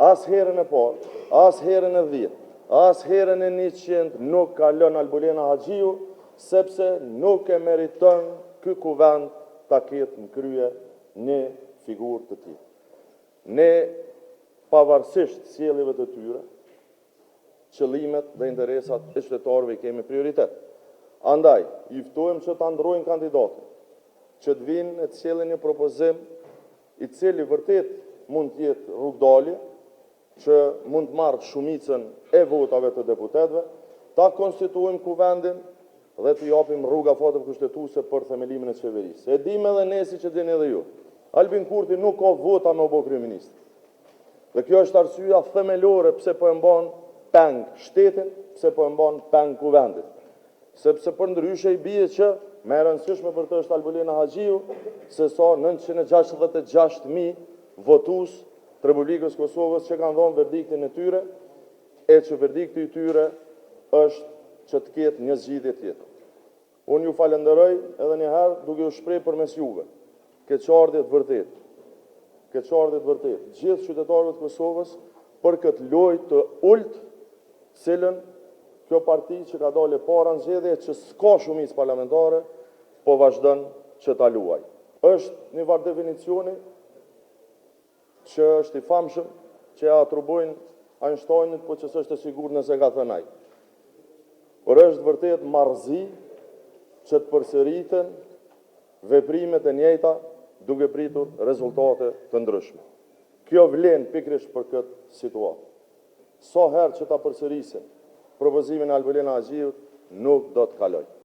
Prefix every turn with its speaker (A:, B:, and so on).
A: as herën e parë, as herën e 10, as herën e 100 nuk ka lënë Albulena Haxhiu, sepse nuk e meriton ky kuvend ta ketë në krye një figurë të tillë. Ne, pavarësisht sjelljeve të tyre, qëllimet dhe interesat e qytetarëve i kemi prioritet. Andaj, i ftojmë që ta ndrojnë kandidatët, që të vinë e të sjellin një propozim i cili vërtet mund të jetë rrugdalje, që mund të marrë shumicën e votave të deputetëve, ta konstituojmë kuvendin dhe të japim rruga fatë kushtetuese për themelimin e qeverisë. E dim edhe ne si që dini edhe ju. Albin Kurti nuk ka vota me u bë kryeminist. Dhe kjo është arsyeja themelore pse po e mban peng shtetin, pse po e mban peng kuvendit. Sepse për ndryshe i bie që më e rëndësishme për të është Albulena Haxhiu, se sa 966.000 votues të Republikës Kosovës që kanë dhënë verdiktin e tyre, e që verdikti i tyre është që të ketë një zgjidhje tjetër. Unë ju falenderoj edhe një herë duke u shpreh përmes juve keqardhje të vërtetë. Keqardhje të vërtetë gjithë qytetarëve të Kosovës për këtë lojë të ultë, cilën kjo parti që ka dalë para në zgjedhje që s'ka shumicë parlamentare, po vazhdon që ta luajë. Është një varg definicioni që është i famshëm, që ja atribojnë Einsteinit, po që s'është e sigurt nëse ka thënë ai. Por është vërtet marrëzi që të përsëriten veprimet e njëjta duke pritur rezultate të ndryshme. Kjo vlen pikërisht për këtë situatë. Sa herë që ta përsërisin propozimin e Albulena Haxhiut, nuk do të kalojë.